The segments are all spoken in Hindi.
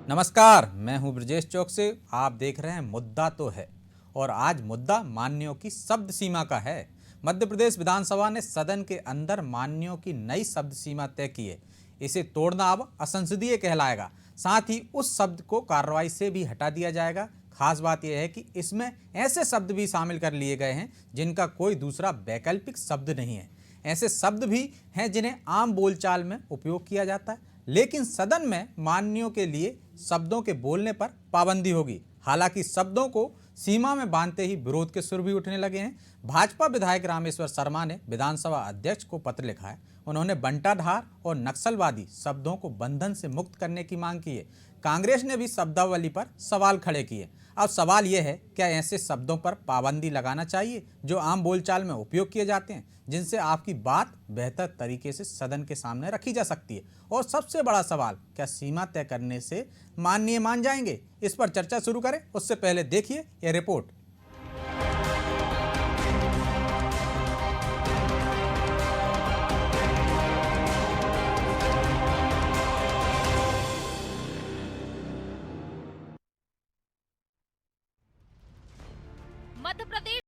नमस्कार, मैं हूं ब्रजेश चौक से। आप देख रहे हैं मुद्दा तो है और आज मुद्दा मान्यों की शब्द सीमा का है। मध्य प्रदेश विधानसभा ने सदन के अंदर मान्यों की नई शब्द सीमा तय की है। इसे तोड़ना अब असंसदीय कहलाएगा। साथ ही उस शब्द को कार्रवाई से भी हटा दिया जाएगा। खास बात यह है कि इसमें ऐसे शब्द भी शामिल कर लिए गए हैं जिनका कोई दूसरा वैकल्पिक शब्द नहीं है। ऐसे शब्द भी हैं जिन्हें आम बोलचाल में उपयोग किया जाता है, लेकिन सदन में मान्यों के लिए शब्दों के बोलने पर पाबंदी होगी। हालांकि शब्दों को सीमा में बांधते ही विरोध के सुर भी उठने लगे हैं। भाजपा विधायक रामेश्वर शर्मा ने विधानसभा अध्यक्ष को पत्र लिखा है। उन्होंने बंटाधार और नक्सलवादी शब्दों को बंधन से मुक्त करने की मांग की है। कांग्रेस ने भी शब्दावली पर सवाल खड़े किए। अब सवाल यह है, क्या ऐसे शब्दों पर पाबंदी लगाना चाहिए जो आम बोलचाल में उपयोग किए जाते हैं, जिनसे आपकी बात बेहतर तरीके से सदन के सामने रखी जा सकती है? और सबसे बड़ा सवाल, क्या सीमा तय करने से माननीय मान जाएंगे? इस पर चर्चा शुरू करें उससे पहले देखिए यह रिपोर्ट। मध्य प्रदेश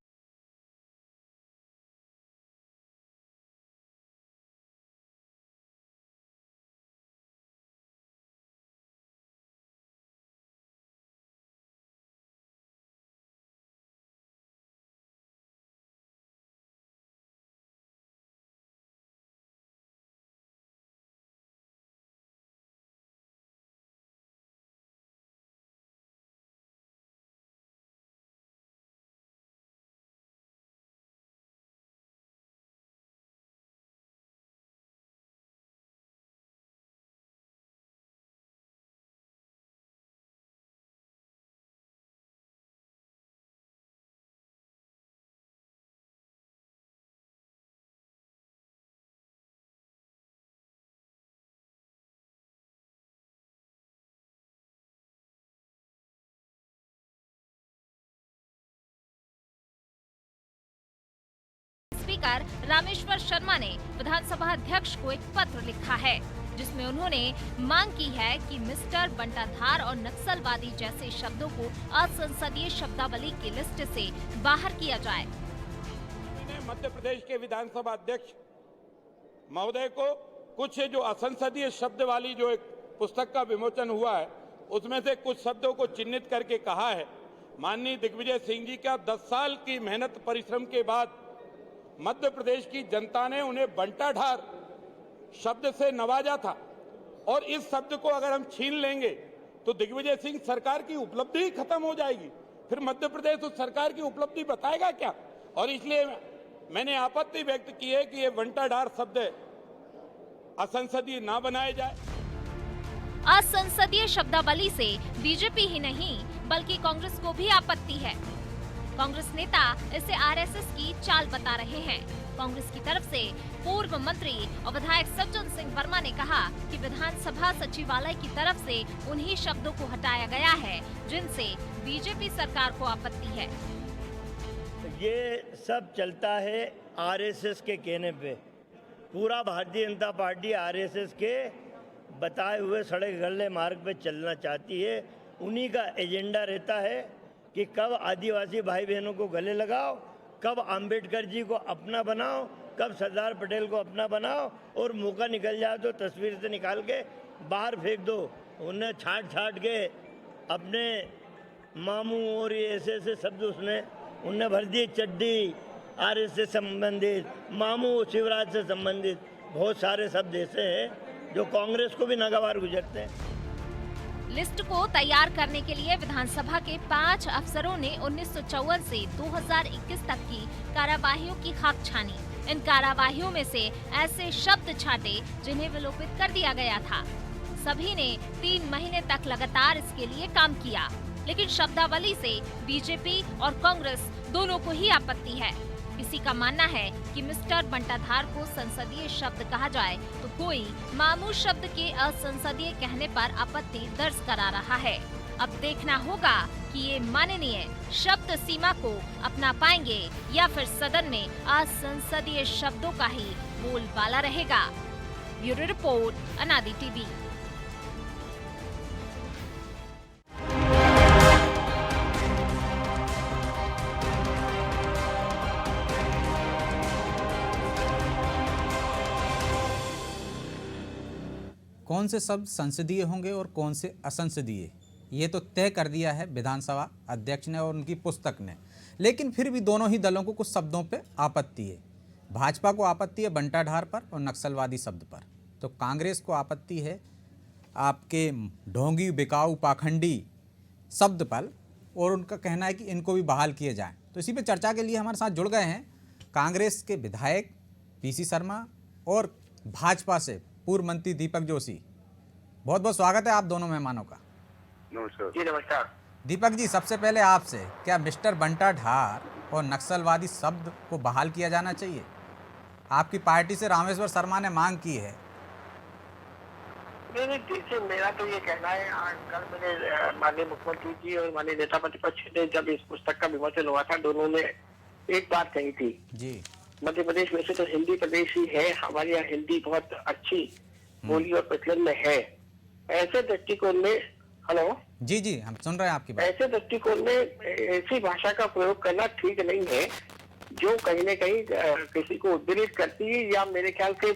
स्पीकर रामेश्वर शर्मा ने विधानसभा अध्यक्ष को एक पत्र लिखा है, जिसमें उन्होंने मांग की है कि मिस्टर बंटाधार और नक्सलवादी जैसे शब्दों को असंसदीय शब्दावली की लिस्ट से बाहर किया जाए। मध्य प्रदेश के विधानसभा अध्यक्ष महोदय को कुछ जो असंसदीय शब्द वाली जो एक पुस्तक का विमोचन हुआ है, उसमें से कुछ शब्दों को चिन्हित करके कहा है। माननीय दिग्विजय सिंह जी का 10 साल की मेहनत परिश्रम के बाद मध्य प्रदेश की जनता ने उन्हें बंटाधार शब्द से नवाजा था, और इस शब्द को अगर हम छीन लेंगे तो दिग्विजय सिंह सरकार की उपलब्धि ही खत्म हो जाएगी। फिर मध्य प्रदेश उस सरकार की उपलब्धि बताएगा क्या? और इसलिए मैंने आपत्ति व्यक्त की है कि ये बंटाधार शब्द असंसदीय ना बनाए जाए। असंसदीय शब्दावली से बीजेपी ही नहीं बल्कि कांग्रेस को भी आपत्ति है। कांग्रेस नेता इसे आरएसएस की चाल बता रहे हैं। कांग्रेस की तरफ से पूर्व मंत्री और विधायक सज्जन सिंह वर्मा ने कहा कि विधानसभा सचिवालय की तरफ से उन्हीं शब्दों को हटाया गया है जिनसे बीजेपी सरकार को आपत्ति है। ये सब चलता है आरएसएस के कहने पे। पूरा भारतीय जनता पार्टी आरएसएस के बताए हुए सड़क गले मार्ग पे चलना चाहती है। उन्हीं का एजेंडा रहता है कि कब आदिवासी भाई बहनों को गले लगाओ, कब अंबेडकर जी को अपना बनाओ, कब सरदार पटेल को अपना बनाओ, और मौका निकल जाए तो तस्वीर से निकाल के बाहर फेंक दो। उन्हें छाट के अपने मामू और ये ऐसे शब्द उनने भर दिए। चड्डी आरएसएस से संबंधित, मामू शिवराज से संबंधित बहुत सारे शब्द ऐसे हैं जो कांग्रेस को भी नागवार गुजरते हैं। लिस्ट को तैयार करने के लिए विधानसभा के 5 अफसरों ने 1954 से 2021 तक की कार्यवाहियों की खाक छानी। इन कार्यवाहियों में से ऐसे शब्द छाटे जिन्हें विलोपित कर दिया गया था। सभी ने 3 महीने तक लगातार इसके लिए काम किया, लेकिन शब्दावली से बीजेपी और कांग्रेस दोनों को ही आपत्ति है। किसी का मानना है कि मिस्टर बंटाधार को संसदीय शब्द कहा जाए तो कोई मामू शब्द के असंसदीय कहने पर आपत्ति दर्ज करा रहा है। अब देखना होगा कि ये माननीय शब्द सीमा को अपना पाएंगे या फिर सदन में असंसदीय शब्दों का ही बोलबाला रहेगा। ब्यूरो रिपोर्ट, अनादि टीवी। कौन से शब्द संसदीय होंगे और कौन से असंसदीय, ये तो तय कर दिया है विधानसभा अध्यक्ष ने और उनकी पुस्तक ने। लेकिन फिर भी दोनों ही दलों को कुछ शब्दों पे आपत्ति है। भाजपा को आपत्ति है बंटाढार पर और नक्सलवादी शब्द पर, तो कांग्रेस को आपत्ति है आपके ढोंगी, बिकाऊ, पाखंडी शब्द पर, और उनका कहना है कि इनको भी बहाल किए जाएं। तो इसी पे चर्चा के लिए हमारे साथ जुड़ गए हैं कांग्रेस के विधायक पीसी शर्मा और भाजपा से पूर्व मंत्री दीपक जोशी। बहुत बहुत स्वागत है आप दोनों मेहमानों का। नमस्कार जी नमस्कार। दीपक जी, सबसे पहले आपसे, क्या मिस्टर बंटाढार और नक्सलवादी शब्द को बहाल किया जाना चाहिए? आपकी पार्टी से रामेश्वर शर्मा ने मांग की है। नहीं, देखिए मेरा तो ये कहना है, आज कल मैंने माननीय मुख्यमंत्री जी और माननीय नेता प्रतिपक्ष ने जब इस पुस्तक का विमोचन हुआ था, दोनों ने एक बात कही थी जी। मध्य प्रदेश में से तो हिंदी प्रदेश ही है, हमारे यहाँ हिंदी बहुत अच्छी बोली और प्रचलन में है। ऐसे दृष्टिकोण में, हेलो जी जी, हम सुन रहे हैं आपकी बात। ऐसे दृष्टिकोण में ऐसी भाषा का प्रयोग करना ठीक नहीं है जो कहीं न कहीं किसी को उद्दीरित करती है या मेरे ख्याल से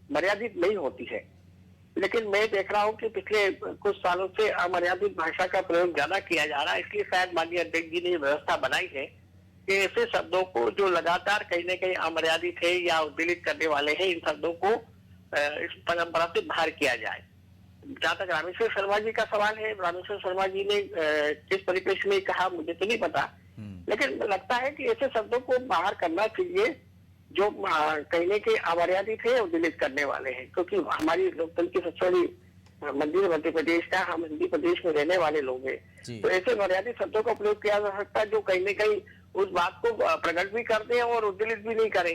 मर्यादित नहीं होती है। लेकिन मैं देख रहा हूँ कि पिछले कुछ सालों से अमर्यादित भाषा का प्रयोग ज्यादा किया जा रहा है। इसलिए शायद माननीय अध्यक्ष जी ने व्यवस्था बनाई है कि ऐसे शब्दों को जो लगातार कहीं न कहीं अमर्यादित है या उद्दीरित करने वाले हैं, इन शब्दों को इस परंपरा से बाहर किया जाए। जहाँ तक रामेश्वर शर्मा जी का सवाल है, रामेश्वर शर्मा जी ने किस परिप्रेक्ष्य में कहा मुझे तो नहीं पता, लेकिन लगता है कि ऐसे शब्दों को बाहर करना चाहिए जो कहीं न कहीं अमर्यादित है और उद्दीरित करने वाले हैं। क्योंकि हमारी लोकतंत्र की सबसे बड़ी मंदिर मध्य प्रदेश का, हम हिंदी प्रदेश में रहने वाले लोग हैं, तो ऐसे मर्यादित शब्दों का प्रयोग किया जा सकता है जो कहीं न कहीं उस बात को प्रकट भी कर दे और उद्दीरित भी नहीं करे।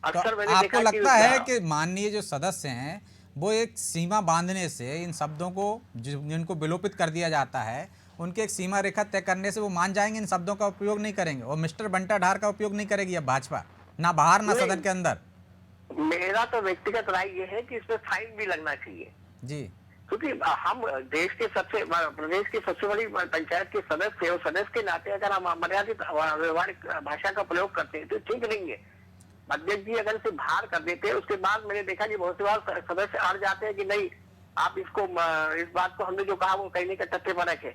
तो आपको लगता है कि माननीय जो सदस्य हैं वो एक सीमा बांधने से, इन शब्दों को जिनको विलोपित कर दिया जाता है, उनके एक सीमा रेखा तय करने से वो मान जाएंगे, इन शब्दों का उपयोग नहीं करेंगे और मिस्टर बंटाढार का उपयोग नहीं करेगी अब भाजपा, ना बाहर ना सदन के अंदर? मेरा तो व्यक्तिगत राय ये है कि इसमें फाइन भी लगना चाहिए जी, क्योंकि हम देश के प्रदेश की सबसे बड़ी पंचायत के सदस्य और सदस्य के नाते अगर हम अमर्यादित व्यवहारिक भाषा का प्रयोग करते हैं तो ठीक नहीं है। अध्यक्ष जी अगर इसे बाहर कर देते हैं, उसके बाद मैंने देखा कि बहुत सी बार सदस्य अड़ जाते हैं कि नहीं, आप इसको, इस बात को हमने जो कहा वो कहीं न कहीं तथ्य परक है।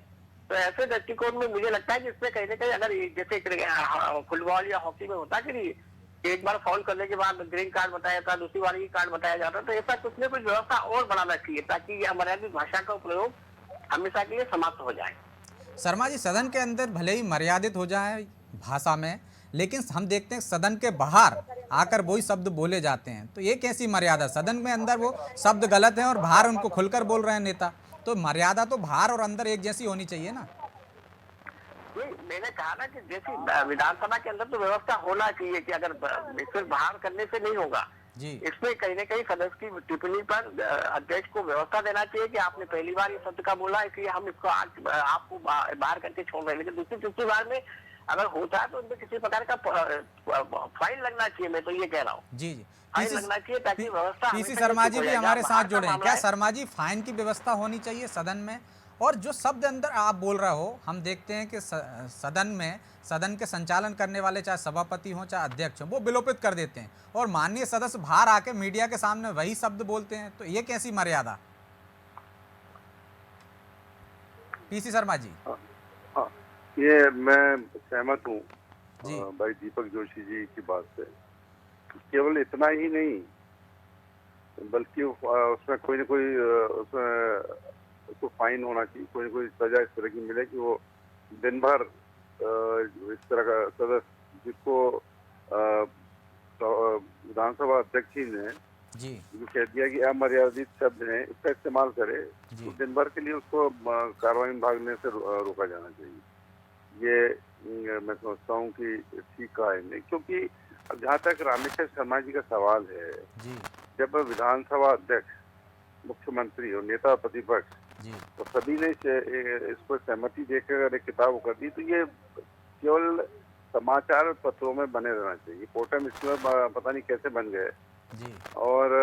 तो ऐसे दृष्टिकोण में मुझे लगता है कि इसमें कहीं न कहीं अगर जैसे फुटबॉल या हॉकी में होता कि नहीं, एक बार फाउल करने के बाद ग्रीन कार्ड बताया था, दूसरी बार ये कार्ड बताया जाता, तो ऐसा कुछ न कुछ व्यवस्था और बढ़ाना चाहिए ताकि ये अमर्यादित भाषा का प्रयोग हमेशा के लिए समाप्त हो जाए। शर्मा जी, सदन के अंदर भले ही मर्यादित हो जाए भाषा में, लेकिन हम देखते हैं सदन के बाहर आकर वही शब्द बोले जाते हैं, तो ये कैसी मर्यादा? सदन में अंदर वो शब्द गलत हैं और बाहर उनको खुलकर बोल रहे हैं नेता, तो मर्यादा तो बाहर और अंदर एक जैसी होनी चाहिए ना। मैंने कहा ना कि जैसी विधानसभा के अंदर तो व्यवस्था होना चाहिए कि अगर सिर्फ बाहर करने से नहीं होगा जी, इसमें कहीं न कहीं सदस्य की टिप्पणी पर अध्यक्ष को व्यवस्था देना चाहिए कि आपने पहली बार ये शब्द का बोला, इसलिए हम इसको आज आपको बाहर करके छोड़ रहे हैं। लेकिन दूसरी तीसरी बार में अगर होता है तो उनमें किसी प्रकार का फाइन लगना चाहिए। मैं तो ये कह रहा हूँ जी जी। फाइन लगना चाहिए ताकि व्यवस्था। पीसी शर्मा जी भी हमारे साथ जुड़े हैं। क्या शर्मा जी, फाइन की व्यवस्था होनी चाहिए सदन में? और जो शब्द अंदर आप बोल रहे हो, हम देखते हैं कि सदन में सदन के संचालन करने वाले चाहे सभापति हों चाहे अध्यक्ष हों, वो विलोपित कर देते हैं और माननीय सदस्य बाहर आके मीडिया के सामने वही शब्द बोलते हैं, तो ये कैसी मर्यादा? पीसी शर्मा जी। ये मैं सहमत हूँ जी भाई दीपक जोशी जी की बात से। केवल इतना ही नहीं बल्कि उसमें कोई न कोई उसमें उसको फाइन होना चाहिए, कोई न कोई सजा इस तरह की मिले कि वो दिन भर इस तरह का सदस्य जिसको विधानसभा अध्यक्ष जी ने जी कह दिया कि अमर्यादित शब्द हैं, इसका इस्तेमाल करे, तो दिन भर के लिए उसको कार्रवाई में भागने से रोका जाना चाहिए। ये मैं समझता हूँ कि ठीक कहा है नहीं, क्योंकि अब जहाँ तक रामेश्वर शर्मा जी का सवाल है, जब विधानसभा अध्यक्ष, मुख्यमंत्री और नेता प्रतिपक्ष तो सभी ने इस पर सहमति देकर एक किताब कर दी, तो ये केवल समाचार पत्रों में बने रहना चाहिए। पोर्टल इसमें पता नहीं कैसे बन गए और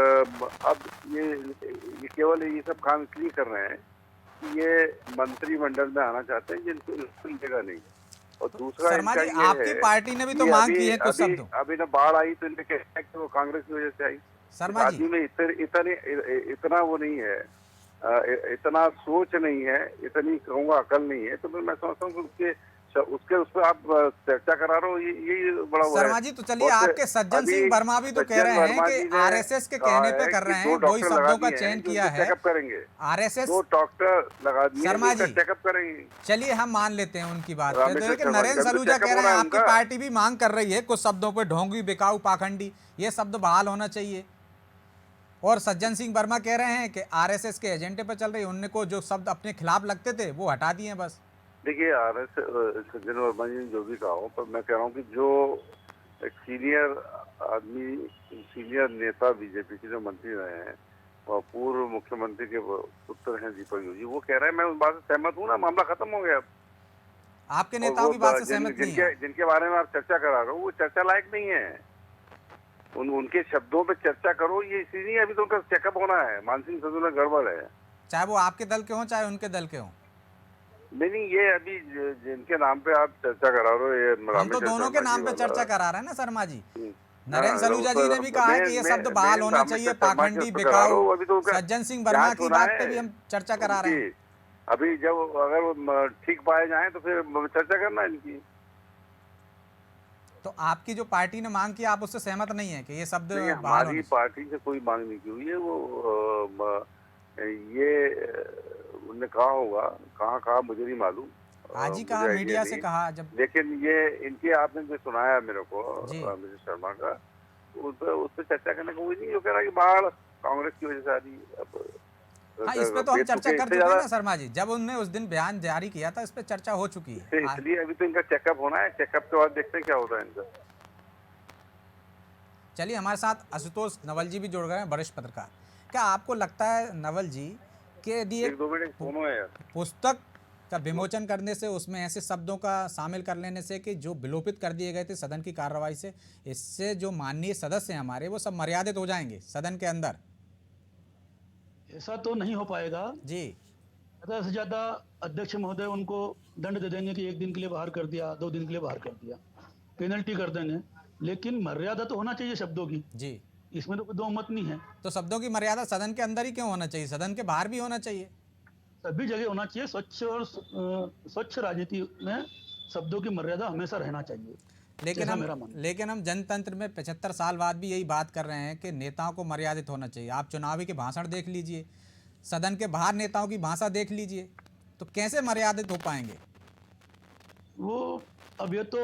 अब ये केवल ये सब काम इसलिए कर रहे हैं कि ये मंत्रिमंडल में आना चाहते हैं जिनको जगह नहीं। और दूसरा शर्मा इनका जी, ये आपकी है पार्टी ने भी तो कि मांग की है कुछ शब्दों। अभी ना बाढ़ आई तो इनने कहते हैं कि वो कांग्रेस की वजह से आई। शर्मा जी, आदमी में इतना वो नहीं है, इतना सोच नहीं है, इतनी कहूँगा अकल नहीं है, तो मैं समझता हूँ कि उसके उस पर आप चर्चा करा रहे हो, ये बड़ा वो है। शर्मा जी तो चलिए, आपके सज्जन सिंह वर्मा भी तो कह रहे हैं कि आरएसएस के कहने पे कर रहे हैं, वही शब्दों का चयन किया है। चेकअप करेंगे, आरएसएस 2 डॉक्टर लगा दिए, शर्मा जी चेकअप करेंगे। चलिए हम मान लेते हैं उनकी बात पे, रामेश्वर लेकिन शर्मा नरेंद्र जी, अभी तो सलूजा चेकअप कह रहे होना हैं है आपकी उनका। पार्टी भी मांग कर रही है कुछ शब्दों पे, ढोंगी, बिकाऊ, पाखंडी, ये शब्द बहाल होना चाहिए। और सज्जन सिंह वर्मा कह रहे हैं कि आरएसएस के एजेंडे पर चल रही है, उनको जो शब्द अपने खिलाफ लगते थे वो हटा दिए हैं बस। देखिए, सज्जन वर्मा जी ने जो भी कहा हो, पर मैं कह रहा हूँ कि जो एक सीनियर आदमी, सीनियर नेता बीजेपी के जो मंत्री रहे हैं और पूर्व मुख्यमंत्री के पुत्र हैं दीपक योगी, वो कह रहे हैं, मैं उस बात से सहमत हूँ ना, मामला खत्म हो गया। आपके नेताओं की बात से सहमत नहीं है? जिनके बारे में आप चर्चा करा रहे हो वो चर्चा लायक नहीं है। उनके शब्दों पे चर्चा करो, ये इसीलिए अभी तो उनका चेकअप होना है, मानसिक संतुलन गड़बड़ है। चाहे वो आपके दल के हों चाहे उनके दल के हों। नहीं, ये अभी जिनके नाम पे आप चर्चा करा रहे हो, ये हम तो दोनों के नाम पे चर्चा करा रहे हैं ना शर्मा जी। नरेंद्र सलूजा जी ने भी कहा है कि ये शब्द बहाल होना चाहिए, पाखंडी, बिकाऊ। सज्जन सिंह वर्मा की बात पे भी हम चर्चा करा रहे हैं। अभी जब अगर ठीक पाए जाएं तो फिर चर्चा करना इनकी। तो आपकी जो पार्टी ने मांग की, आप उससे सहमत नहीं है कि ये शब्द बहाल हमारी पार्टी से कोई मांग नहीं की हुई है। वो ये उन्होंने कहा होगा, कहा मुझे नहीं मालूम, आज ही कहा, मीडिया से कहा जब। लेकिन ये इनके आपने जो सुनाया मेरे को मिस्टर शर्मा का, उस पर चर्चा करने को कोई नहीं। वो कह रहा है कि बाढ़ कांग्रेस की वजह से आ रही है। हाँ, इस पे तो हम चर्चा कर चुके हैं ना शर्मा जी, जब उनने उस दिन बयान जारी किया था, इस पे चर्चा हो चुकी है। इसलिए अभी तो इनका चेकअप होना है, चेकअप के बाद देखते हैं क्या होता है इनका। चलिए, हमारे साथ आशुतोष नवल जी भी जुड़ गए हैं, वरिष्ठ पत्रकार। क्या आपको लगता है नवल जी कि यदि एक पुस्तक का विमोचन करने से, उसमें ऐसे शब्दों का शामिल कर लेने से कि जो विलोपित कर दिए गए थे सदन की कार्रवाई से, इससे जो माननीय सदस्य हैं हमारे, वो सब मर्यादित हो जाएंगे सदन के अंदर? ऐसा तो नहीं हो पाएगा जी। ज़्यादा से ज़्यादा अध्यक्ष महोदय उनको दंड दे देंगे कि 1 दिन के लिए बाहर कर दिया, 2 दिन के लिए बाहर कर दिया, पेनल्टी कर देंगे। लेकिन मर्यादा तो होना चाहिए शब्दों की जी, इसमें तो कोई दो मत नहीं है। तो शब्दों की मर्यादा सदन के अंदर ही क्यों होना चाहिए, सदन के बाहर भी होना चाहिए? सभी जगह होना चाहिए। स्वच्छ और स्वच्छ राजनीति में शब्दों की मर्यादा हमेशा रहना चाहिए। लेकिन हम जनतंत्र में 75 साल बाद भी यही बात कर रहे हैं कि नेताओं को मर्यादित होना चाहिए। आप चुनावी के भाषण देख लीजिए, सदन के बाहर नेताओं की भाषा देख लीजिए, तो कैसे मर्यादित हो पाएंगे वो? अब ये तो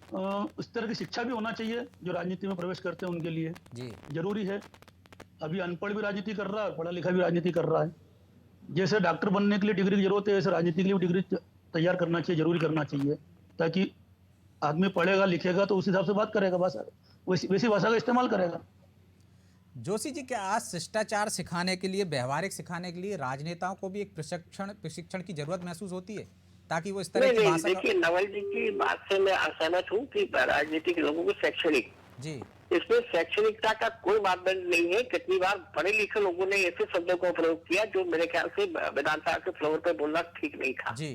उस तरह की शिक्षा भी होना चाहिए जो राजनीति में प्रवेश करते हैं उनके लिए जी जरूरी है। अभी अनपढ़ भी राजनीति कर रहा है, पढ़ा लिखा भी राजनीति कर रहा है। जैसे डॉक्टर बनने के लिए डिग्री की जरूरत है, वैसे राजनीति के लिए डिग्री तैयार करना चाहिए, जरूरी करना चाहिए, ताकि आदमी पढ़ेगा लिखेगा तो उस हिसाब से बात करेगा, भाषा वैसी भाषा का इस्तेमाल करेगा। जोशी जी, क्या आज शिष्टाचार सिखाने के लिए, व्यवहारिक सिखाने के लिए राजनेताओं को भी एक प्रशिक्षण की जरूरत महसूस होती है, ताकि वो इस तरह की भाषा? देखिए, नवल जी की बात से मैं असहमत हूँ कि राजनीतिक लोगों को शैक्षणिक जी, इसमें शैक्षणिकता का कोई मापदंड नहीं है। कितनी बार पढ़े लिखे लोगों ने ऐसे शब्दों का प्रयोग किया जो मेरे ख्याल से विधानसभा के फ्लोर पे बोलना ठीक नहीं था जी।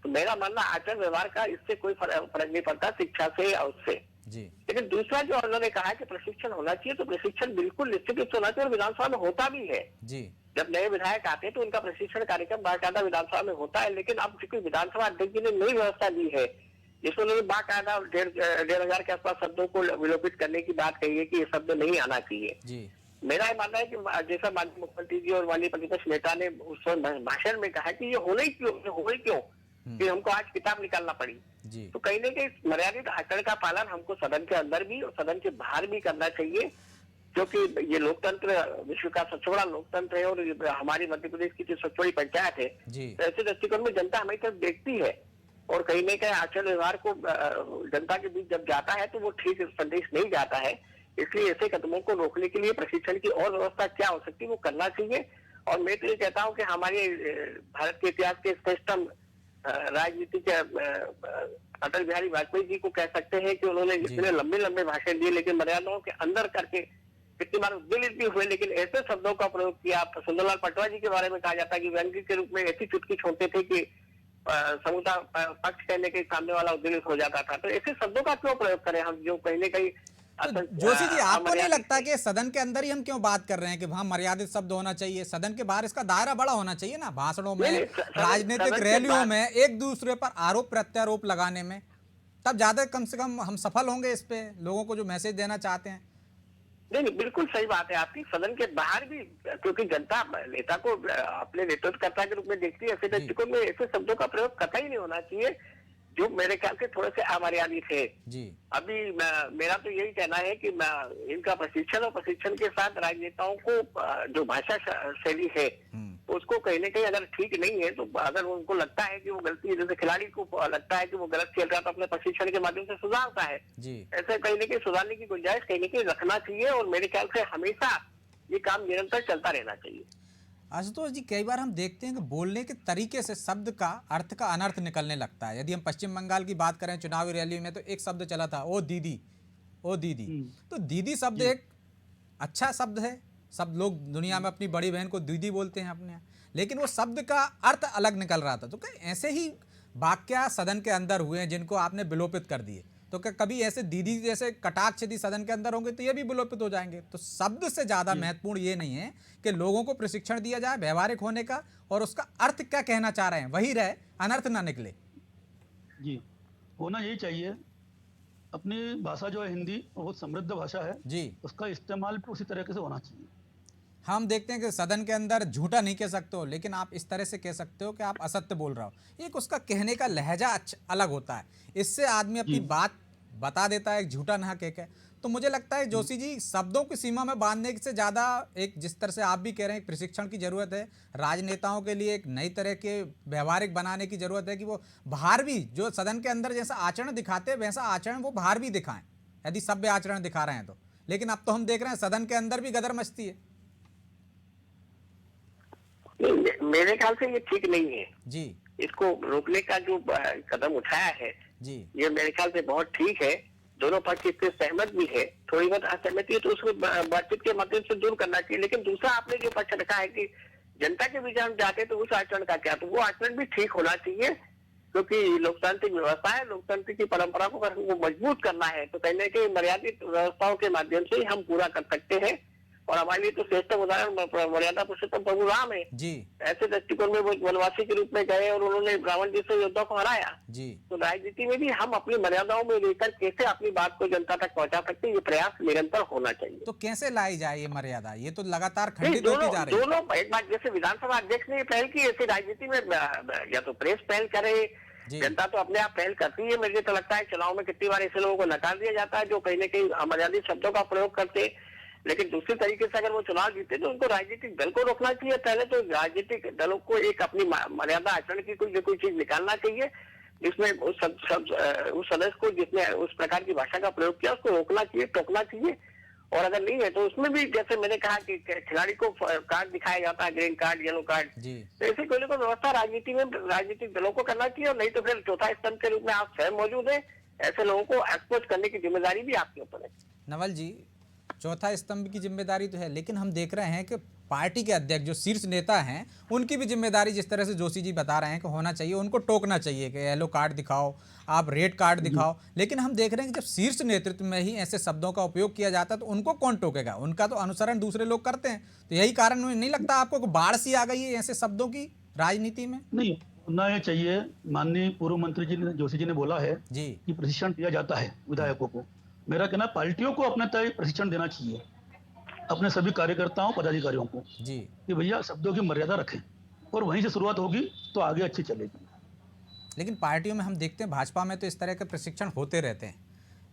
तो मेरा मानना आचार व्यवहार का इससे कोई फर्क नहीं पड़ता, शिक्षा से या उससे जी। लेकिन दूसरा जो उन्होंने कहा कि प्रशिक्षण होना चाहिए, तो प्रशिक्षण बिल्कुल निश्चित रूप से होना चाहिए और विधानसभा में होता भी है जी। जब नए विधायक आते हैं तो उनका प्रशिक्षण कार्यक्रम बाकायदा विधानसभा में होता है। लेकिन अब चूंकि विधानसभा अध्यक्ष जी ने नई व्यवस्था दी है जिसमें उन्होंने बाकायदा 1,500 के आसपास शब्दों को विलोपित करने की बात कही है कि ये शब्द नहीं आना चाहिए जी। मेरा ये मानना है कि जैसा माननीय मुख्यमंत्री जी और माननीय प्रतिपक्ष नेता ने उस भाषण में कहा कि ये होना ही क्यों कि हमको आज किताब निकालना पड़ी जी। तो कहीं ना कहीं मर्यादित आचरण का पालन हमको सदन के अंदर भी और सदन के बाहर भी करना चाहिए, क्योंकि ये लोकतंत्र विश्व का सबसे बड़ा लोकतंत्र है और हमारी मध्य प्रदेश की जो सबसे बड़ी पंचायत है, तो ऐसे दृष्टिकोण में जनता हमारी तरफ देखती है और कहीं ना कहीं आचरण व्यवहार को जनता के बीच जब जाता है तो वो ठीक संदेश नहीं जाता है। इसलिए ऐसे कदमों को रोकने के लिए प्रशिक्षण की और व्यवस्था क्या हो सकती है वो करना चाहिए। और मैं तो ये कहता हूँ कि हमारे भारत के इतिहास के श्रेष्ठतम राजनीति के अटल बिहारी वाजपेयी जी को कह सकते हैं कि उन्होंने इतने लंबे भाषण दिए लेकिन मर्यादाओं के अंदर करके कितनी बार उद्वेलित भी हुए, लेकिन ऐसे शब्दों का प्रयोग किया। सुंदरलाल पटवा जी के बारे में कहा जाता है कि व्यंग्य के रूप में ऐसी चुटकी छोड़ते थे कि समूचा पक्ष कहने के सामने वाला उद्देश्य हो जाता था। तो ऐसे शब्दों का क्यों प्रयोग करें हम, जो कहीं न कहीं तो जोशी जी, आपको नहीं लगता कि सदन के अंदर ही हम क्यों बात कर रहे हैं कि वहां मर्यादित शब्द होना चाहिए? सदन के बाहर इसका दायरा बड़ा होना चाहिए ना, भाषणों में, राजनीतिक रैलियों में, एक दूसरे पर आरोप प्रत्यारोप लगाने में, तब ज्यादा कम से कम हम सफल होंगे इस पे, लोगों को जो मैसेज देना चाहते हैं। नहीं, बिल्कुल सही बात है आपकी। सदन के बाहर भी, क्योंकि जनता नेता को अपने नेतृत्वकर्ता के रूप में देखती है, ऐसे दृष्टिकोण में ऐसे शब्दों का प्रयोग कतई नहीं होना चाहिए, जो मेरे ख्याल से थोड़े से अमर्यादित है। जी। अभी मेरा तो यही कहना है कि इनका प्रशिक्षण और प्रशिक्षण के साथ राजनेताओं को जो भाषा शैली है उसको कहीं न कहीं अगर ठीक नहीं है, तो अगर उनको लगता है कि वो गलती है, जैसे खिलाड़ी को लगता है कि वो गलत खेल रहा है, तो अपने प्रशिक्षण के माध्यम से सुधारता है। ऐसे कहीं न कहीं सुधारने की गुंजाइश कहीं न कहीं रखना चाहिए, और मेरे ख्याल से हमेशा ये काम निरंतर चलता रहना चाहिए। आशुतोष जी, कई बार हम देखते हैं कि बोलने के तरीके से शब्द का अर्थ का अनर्थ निकलने लगता है। यदि हम पश्चिम बंगाल की बात करें, चुनावी रैली में तो एक शब्द चला था, ओ दीदी, ओ दीदी। तो दीदी शब्द एक अच्छा शब्द है, सब लोग दुनिया में अपनी बड़ी बहन को दीदी बोलते हैं अपने यहाँ, लेकिन वो शब्द का अर्थ अलग निकल रहा था। तो क्या ऐसे ही वाक्य सदन के अंदर हुए हैं जिनको आपने विलोपित कर दिए? तो क्या कभी ऐसे दीदी जैसे कटाक्ष यदि सदन के अंदर होंगे तो ये भी विलोपित हो जाएंगे? तो शब्द से ज्यादा महत्वपूर्ण ये नहीं है कि लोगों को प्रशिक्षण दिया जाए व्यवहारिक होने का, और उसका अर्थ क्या कहना चाह रहे हैं वही रहे, अनर्थ ना निकले। जी, होना यही चाहिए। अपनी भाषा जो है हिंदी, बहुत समृद्ध भाषा है जी, उसका इस्तेमाल भी उसी तरीके से होना चाहिए। हम देखते हैं कि सदन के अंदर झूठा नहीं कह सकते हो, लेकिन आप इस तरह से कह सकते हो कि आप असत्य बोल रहे हो। एक उसका कहने का लहजा अलग होता है, इससे आदमी अपनी बात बता देता है, झूठा ना कह के। तो मुझे लगता है जोशी जी, शब्दों की सीमा में बांधने से ज़्यादा एक, जिस तरह से आप भी कह रहे हैं, प्रशिक्षण की ज़रूरत है राजनेताओं के लिए, एक नई तरह के व्यवहारिक बनाने की ज़रूरत है कि वो बाहर भी जो सदन के अंदर जैसा आचरण दिखाते हैं वैसा आचरण वो बाहर भी दिखाएं, यदि सभ्य आचरण दिखा रहे हैं तो। लेकिन अब तो हम देख रहे हैं सदन के अंदर भी गदर मचती है। मेरे ख्याल से ये ठीक नहीं है जी। इसको रोकने का जो कदम उठाया है जी, ये मेरे ख्याल से बहुत ठीक है। दोनों पक्ष इससे सहमत भी है, थोड़ी बहुत असहमति है तो उसको बातचीत के माध्यम से दूर करना चाहिए। लेकिन दूसरा आपने जो पक्ष रखा है कि जनता के बीच हम जाते तो उस आचरण का क्या, तो वो आचरण भी ठीक होना चाहिए, क्योंकि लोकतांत्रिक व्यवस्था है, लोकतंत्र की परंपरा को अगर वो मजबूत करना है तो कहीं ना कहीं मर्यादित व्यवस्थाओं के माध्यम से ही हम पूरा कर सकते हैं। और हमारे लिए तो श्रेष्ठतम उदाहरण मर्यादा पुरुषोत्तम प्रभु राम है जी। ऐसे दृष्टिकोण में वो वनवासी के रूप में गए और उन्होंने रावण जैसे योद्धा को हराया जी। तो राजनीति में भी हम अपनी मर्यादाओं में लेकर कैसे अपनी बात को जनता तक पहुंचा सकते हैं, ये प्रयास निरंतर होना चाहिए। तो कैसे लाई जाए ये मर्यादा? ये तो लगातार खंडित होती जा रही है। दोनों एक बात, जैसे विधानसभा अध्यक्ष ने पहल की, ऐसी राजनीति में या तो प्रेस पहल करे, जनता तो अपने आप पहल करती है। मुझे तो लगता है चुनाव में कितनी बार ऐसे लोगों को नकार दिया जाता है जो कहीं न कहीं अमर्यादित शब्दों का प्रयोग करते, लेकिन दूसरी तरीके से अगर वो चुनाव जीते तो उनको राजनीतिक दल को रोकना चाहिए। पहले तो राजनीतिक दलों को एक अपनी मर्यादा आचरण की कोई चीज निकालना चाहिए, जिसमें उस सदस्य को जिसने उस प्रकार की भाषा का प्रयोग किया उसको रोकना चाहिए, टोकना चाहिए। और अगर नहीं है तो उसमें भी, जैसे मैंने कहा कि खिलाड़ी को कार्ड दिखाया जाता है, ग्रीन कार्ड, येलो कार्ड, तो ऐसी कोई ना व्यवस्था राजनीति में राजनीतिक दलों को करना चाहिए। और नहीं तो फिर चौथा स्तंभ के रूप में आप स्वयं मौजूद है, ऐसे लोगों को एक्सपोज करने की जिम्मेदारी भी आपके ऊपर है। नवल जी, चौथा स्तंभ की जिम्मेदारी तो है, लेकिन हम देख रहे हैं कि पार्टी के अध्यक्ष जो शीर्ष नेता हैं उनकी भी जिम्मेदारी, जिस तरह से जोशी जी बता रहे हैं कि होना चाहिए, उनको टोकना चाहिए कि येलो कार्ड दिखाओ, आप रेड कार्ड दिखाओ। लेकिन हम देख रहे हैं कि जब शीर्ष नेतृत्व में ही ऐसे शब्दों का उपयोग किया जाता है तो उनको कौन टोकेगा? उनका तो अनुसरण दूसरे लोग करते हैं। तो यही कारण नहीं लगता आपको कि बाढ़ सी आ गई है ऐसे शब्दों की राजनीति में? नहीं होना ये चाहिए। माननीय पूर्व मंत्री जी ने, जोशी जी ने बोला है जी कि प्रशिक्षण दिया जाता है विधायकों को। मेरा कहना, पार्टियों को अपने तय प्रशिक्षण देना चाहिए अपने सभी कार्यकर्ताओं पदाधिकारियों को जी कि भैया शब्दों की मर्यादा रखें, और वहीं से शुरुआत होगी तो आगे अच्छी चलेगी। लेकिन पार्टियों में हम देखते हैं, भाजपा में तो इस तरह के प्रशिक्षण होते रहते हैं,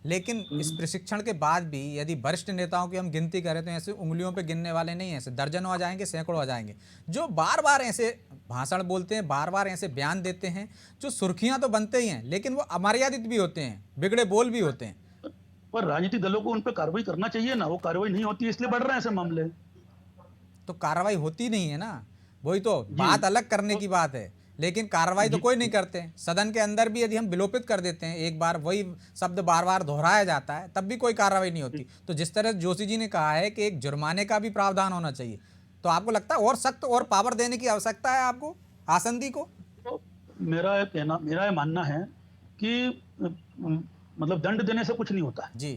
लेकिन इस प्रशिक्षण के बाद भी यदि वरिष्ठ नेताओं की हम गिनती करें तो ऐसे उंगलियों पे गिनने वाले नहीं हैं, ऐसे दर्जनों आ जाएंगे, सैकड़ों आ जाएंगे, जो बार बार ऐसे भाषण बोलते हैं, बार बार ऐसे बयान देते हैं, जो सुर्खियां तो बनते ही हैं लेकिन वो अमर्यादित भी होते हैं, बिगड़े बोल भी होते हैं। पर राजनीतिक दलों को उन पर कार्रवाई करना चाहिए ना, वो कार्रवाई नहीं होती, इसलिए बढ़ रहे हैं ऐसे मामले। तो कार्रवाई होती नहीं है ना, वही तो बात अलग करने की बात है, लेकिन कार्रवाई तो कोई नहीं करते। सदन के अंदर भी यदि हम विलोपित कर देते हैं, एक बार वही शब्द बार बार दोहराया जाता है, तब भी कोई कार्रवाई नहीं होती। तो जिस तरह जोशी जी ने कहा है कि एक जुर्माने का भी प्रावधान होना चाहिए, तो आपको लगता है और सख्त और पावर देने की आवश्यकता है आपको आसंदी को? मेरा ये मानना है कि मतलब दंड देने से कुछ नहीं होता है जी।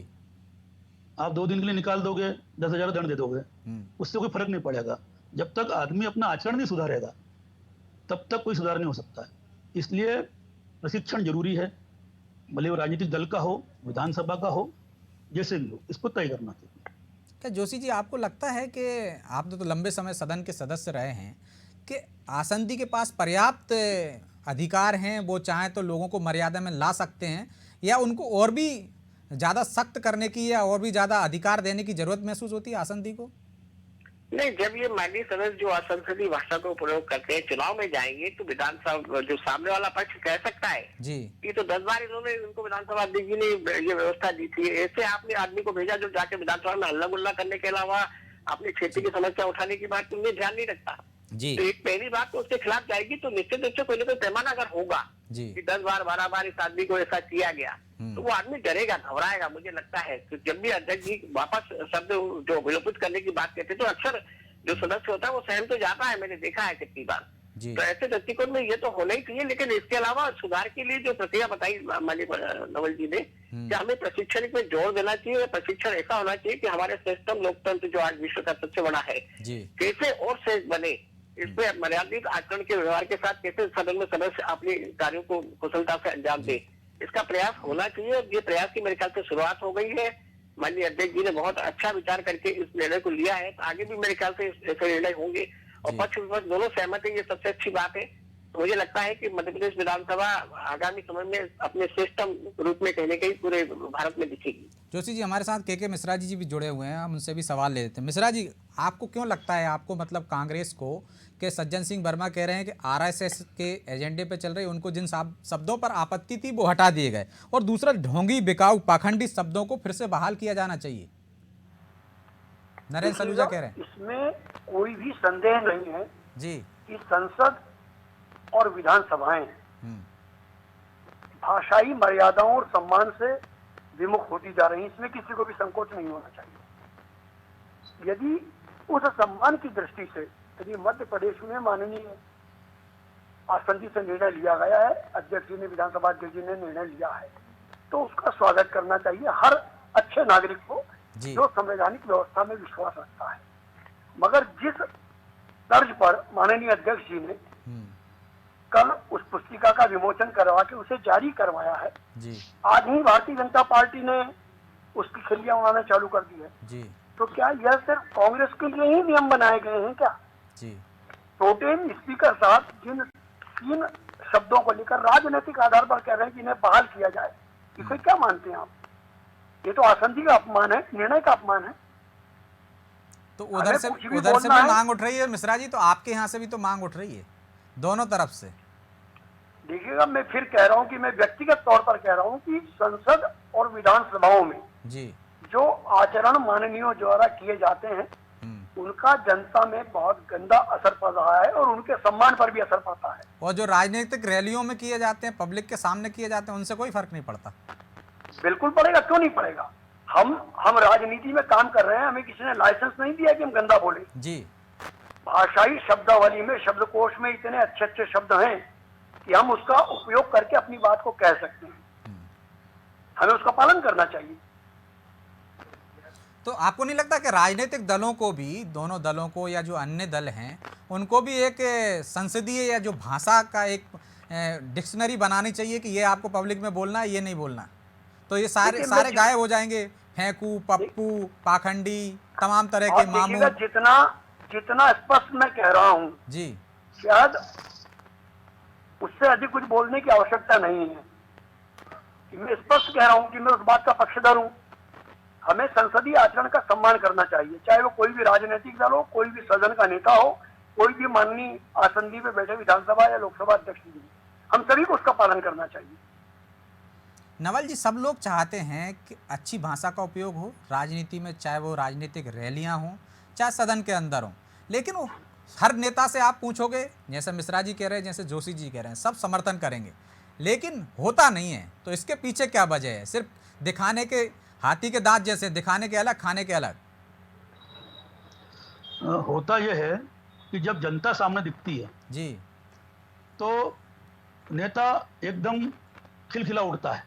आप 2 दिन के लिए निकाल दोगे, 10,000 दंड दे दोगे, उससे कोई फर्क नहीं पड़ेगा। जब तक आदमी अपना आचरण नहीं सुधारेगा तब तक कोई सुधार नहीं हो सकता है। इसलिए प्रशिक्षण जरूरी है, भले वो राजनीतिक दल का हो, विधानसभा का हो, जैसे भी हो, इसको तय करना चाहिए। क्या जोशी जी आपको लगता है कि आप तो लंबे समय सदन के सदस्य रहे हैं कि आसंदी के पास पर्याप्त अधिकार हैं, वो चाहें तो लोगों को मर्यादा में ला सकते हैं, या उनको और भी ज़्यादा सख्त करने की या और भी ज़्यादा अधिकार देने की जरूरत महसूस होती है आसंदी को? नहीं, जब ये माननीय सदस्य जो असंसदीय भाषा को प्रयोग करते हैं, चुनाव में जाएंगे तो विधानसभा जो सामने वाला पक्ष कह सकता है जी ये तो 10 बार इन्होंने उनको विधानसभा अध्यक्ष जी ने ये व्यवस्था दी थी। ऐसे आपने आदमी को भेजा जो जाके विधानसभा में हल्ला गुल्ला करने के अलावा अपने क्षेत्र की समस्या उठाने की बात उन्हें ध्यान नहीं रखता। जी तो एक पहली बात तो उसके खिलाफ जाएगी, तो निश्चित रूप से कोई ना कोई पैमाना अगर होगा जी कि 10 बार 12 बार इस आदमी को ऐसा किया गया तो वो आदमी डरेगा, घबराएगा। मुझे लगता है तो जब भी अध्यक्ष जी वापस शब्द जो विलोपित करने की बात कहते हैं तो अक्सर जो सदस्य होता है वो सहम तो जाता है, मैंने देखा है कितनी बार। जी तो ऐसे दृष्टिकोण में ये तो होना ही चाहिए, लेकिन इसके अलावा सुधार के लिए जो प्रक्रिया बताई माननीय नवल जी ने कि हमें प्रशिक्षण में जोर देना चाहिए। प्रशिक्षण ऐसा होना चाहिए कि हमारे सिस्टम लोकतंत्र जो आज विश्व का सबसे बड़ा है जी कैसे और श्रेष्ठ बने, इसमें मर्यादित आचरण के व्यवहार के साथ कैसे सदन में सदस्य अपने कार्यों को कुशलता से अंजाम दे, इसका प्रयास होना चाहिए। और ये प्रयास की मेरे ख्याल से शुरुआत हो गई है। माननीय अध्यक्ष जी ने बहुत अच्छा विचार करके इस निर्णय को लिया है, तो आगे भी मेरे ख्याल से ऐसे निर्णय होंगे और पक्ष विपक्ष दोनों सहमत है, ये सबसे अच्छी बात है। तो मुझे लगता है कि मध्य प्रदेश विधानसभा आगामी समय में अपने सिस्टम रूप में कहीं ना कहीं पूरे भारत में दिखेगी। जोशी जी हमारे साथ के मिश्रा जी भी जुड़े हुए हैं, हम उनसे भी सवाल ले लेते हैं। मिश्रा जी, आपको क्यों लगता है, आपको मतलब कांग्रेस को के सज्जन सिंह वर्मा कह रहे हैं कि आरएसएस के एजेंडे पे चल रहे, उनको जिन शब्दों पर आपत्ति थी वो हटा दिए गए, और दूसरा ढोंगी बिकाऊ पाखंडी शब्दों को फिर से बहाल किया जाना चाहिए, नरेंद्र सलूजा कह रहे हैं। इसमें कोई भी संदेह नहीं है जी कि संसद और विधानसभाएं भाषाई मर्यादाओं और सम्मान से विमुख होती जा रही हैं, इसमें किसी को भी संकोच नहीं होना चाहिए। यदि उस सम्मान की दृष्टि से यदि मध्य प्रदेश में माननीय आसंदी से निर्णय लिया गया है, अध्यक्ष जी ने, विधानसभा अध्यक्ष जी ने निर्णय लिया है, तो उसका स्वागत करना चाहिए हर अच्छे नागरिक को जो संवैधानिक व्यवस्था में विश्वास रखता है। मगर जिस तर्ज पर माननीय अध्यक्ष जी ने कल उस पुस्तिका का विमोचन करवा के उसे जारी करवाया है, आज ही भारतीय जनता पार्टी ने उसकी खिल्लियां उड़ाना चालू कर दी है, तो क्या यह सिर्फ कांग्रेस के लिए ही नियम बनाए गए हैं क्या? प्रोटेम स्पीकर साहब जिन 3 शब्दों को लेकर राजनीतिक आधार पर कह रहे हैं कि इन्हें बहाल किया जाए, इसे क्या मानते हैं आप? ये तो आसंदी का अपमान है, निर्णय का अपमान है। तो उधर से भी मांग उठ रही है मिश्रा जी, तो आपके यहाँ से भी तो मांग उठ रही है दोनों तरफ से। देखिएगा, मैं फिर कह रहा हूँ कि मैं व्यक्तिगत तौर पर कह रहा हूँ कि संसद और विधानसभाओं में जो आचरण माननीयों द्वारा किए जाते हैं उनका जनता में बहुत गंदा असर पड़ रहा है और उनके सम्मान पर भी असर पड़ता है। और जो राजनीतिक रैलियों में किए जाते हैं, पब्लिक के सामने किए जाते हैं, उनसे कोई फर्क नहीं पड़ता। बिल्कुल पड़ेगा, क्यों नहीं पड़ेगा? हम राजनीति में काम कर रहे हैं, हमें किसी ने लाइसेंस नहीं दिया कि हम गंदा बोले। भाषाई शब्दावली में, शब्दकोश में इतने अच्छे अच्छे शब्द हैं कि हम उसका उपयोग करके अपनी बात को कह सकते हैं, हमें उसका पालन करना चाहिए। तो आपको नहीं लगता कि राजनीतिक दलों को भी, दोनों दलों को या जो अन्य दल हैं उनको भी एक संसदीय या जो भाषा का एक डिक्शनरी बनानी चाहिए कि ये आपको पब्लिक में बोलना है, ये नहीं बोलना, तो ये सारे गायब हो जाएंगे? फेंकू, पप्पू, पाखंडी, तमाम तरह के मामू। जितना स्पष्ट मैं कह रहा हूँ शायद उससे अधिक कुछ बोलने की आवश्यकता नहीं है। मैं स्पष्ट कह रहा हूँ कि मैं उस बात का पक्षधर हूँ। हमें संसदीय आचरण का सम्मान करना चाहिए, चाहे वो कोई भी राजनीतिक दल हो, कोई भी सदन का नेता हो, कोई भी माननीय आसंदी पे बैठे विधानसभा या लोकसभा अध्यक्ष जी, हम सभी को उसका पालन करना चाहिए। नवल जी, सब लोग चाहते हैं कि अच्छी भाषा का उपयोग हो राजनीति में, चाहे वो राजनीतिक रैलियां हों, चाहे सदन के अंदर हों, लेकिन वो हर नेता से आप पूछोगे, जैसे मिश्रा जी कह रहे हैं, जैसे जोशी जी कह रहे हैं, सब समर्थन करेंगे, लेकिन होता नहीं है। तो इसके पीछे क्या वजह है? सिर्फ दिखाने के, हाथी के दांत जैसे, दिखाने के अलग, खाने के अलग। होता यह है कि जब जनता सामने दिखती है तो नेता एकदम खिलखिला उठता है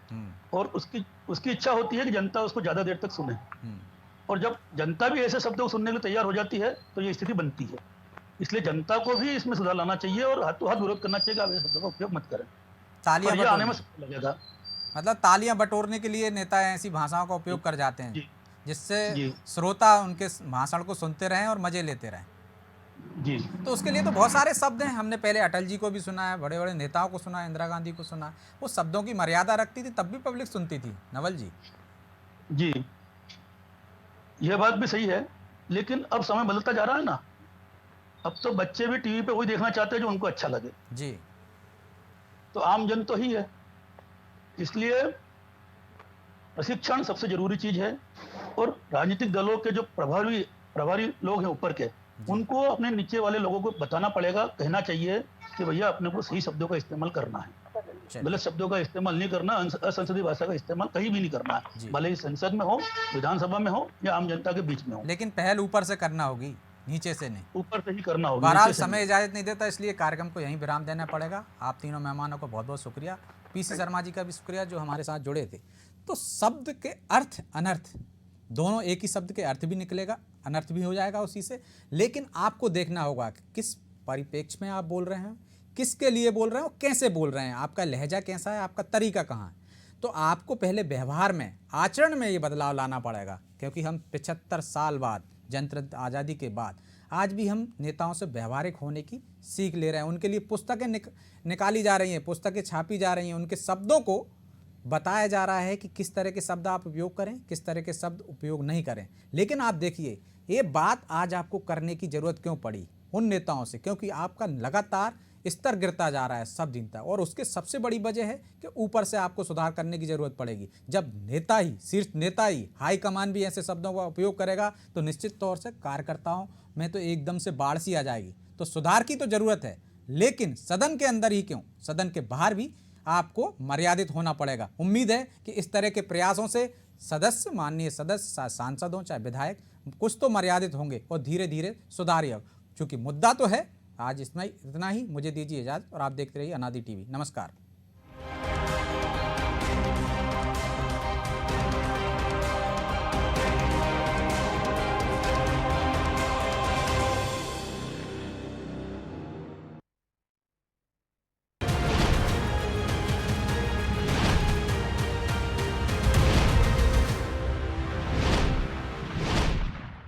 और उसकी इच्छा होती है कि जनता उसको ज्यादा देर तक सुने, और जब जनता भी ऐसे शब्दों को सुनने के लिए तैयार हो जाती है तो ये स्थिति बनती है। इसलिए जनता को भी इसमें सुधार लाना चाहिए और हाथों हाथ विरोध करना चाहिए कि आप ऐसे शब्दों का उपयोग मत करें। तालियां आने में समय लगेगा, मतलब तालियां बटोरने के लिए नेता ऐसी भाषाओं का उपयोग कर जाते हैं जिससे श्रोता उनके भाषण को सुनते रहें और मजे लेते रहें। जी, तो उसके लिए तो बहुत सारे शब्द हैं। हमने पहले अटल जी को भी सुना है, बड़े बड़े नेताओं को सुना है, इंदिरा गांधी को सुना है। वो शब्दों की मर्यादा रखती थी, तब भी पब्लिक सुनती थी। नवल जी। जी, यह बात भी सही है, लेकिन अब समय बदलता जा रहा है ना। अब तो बच्चे भी टीवी पे वही देखना चाहते हैं जो उनको अच्छा लगे। जी, तो आम जन तो ही है, इसलिए प्रशिक्षण सबसे जरूरी चीज है। और राजनीतिक दलों के जो प्रभारी लोग हैं ऊपर के, उनको अपने नीचे वाले लोगों को बताना पड़ेगा, कहना चाहिए कि भैया अपने को सही शब्दों का इस्तेमाल करना है, गलत शब्दों का इस्तेमाल नहीं करना, असंसदीय भाषा का इस्तेमाल कहीं भी नहीं करना है, भले ही संसद में हो, विधानसभा में हो या आम जनता के बीच में हो। लेकिन पहल ऊपर से करना होगी, नीचे से नहीं। ऊपर से ही करना होगा। बहरहाल समय इजाजत नहीं देता, इसलिए कार्यक्रम को यहीं विराम देना पड़ेगा। आप तीनों मेहमानों को बहुत बहुत शुक्रिया। पीसी शर्मा जी का भी शुक्रिया जो हमारे साथ जुड़े थे। तो शब्द के अर्थ अनर्थ दोनों, एक ही शब्द के अर्थ भी निकलेगा, अनर्थ भी हो जाएगा उसी से। लेकिन आपको देखना होगा कि किस परिप्रेक्ष्य में आप बोल रहे हैं, किसके लिए बोल रहे हैं और कैसे बोल रहे हैं, आपका लहजा कैसा है, आपका तरीका कहाँ है। तो आपको पहले व्यवहार में, आचरण में ये बदलाव लाना पड़ेगा, क्योंकि हम 75 साल बाद, जनतंत्र आज़ादी के बाद आज भी हम नेताओं से व्यवहारिक होने की सीख ले रहे हैं। उनके लिए पुस्तकें निकाली जा रही हैं, पुस्तकें छापी जा रही हैं, उनके शब्दों को बताया जा रहा है कि किस तरह के शब्द आप उपयोग करें, किस तरह के शब्द उपयोग नहीं करें। लेकिन आप देखिए, ये बात आज आपको करने की ज़रूरत क्यों पड़ी उन नेताओं से, क्योंकि आपका लगातार स्तर गिरता जा रहा है शब्दहीनता, और उसके सबसे बड़ी वजह है कि ऊपर से आपको सुधार करने की ज़रूरत पड़ेगी। जब नेता ही, शीर्ष नेता ही, हाईकमान भी ऐसे शब्दों का उपयोग करेगा तो निश्चित तौर से कार्यकर्ताओं में तो एकदम से बाढ़ सी आ जाएगी। तो सुधार की तो ज़रूरत है, लेकिन सदन के अंदर ही क्यों, सदन के बाहर भी आपको मर्यादित होना पड़ेगा। उम्मीद है कि इस तरह के प्रयासों से सदस्य, माननीय सदस्य, सांसद हों चाहे विधायक, कुछ तो मर्यादित होंगे और धीरे धीरे सुधारिए। चूँकि मुद्दा तो है। आज इसमें इतना ही, मुझे दीजिए इजाज़त और आप देखते रहिए अनादि टीवी। नमस्कार।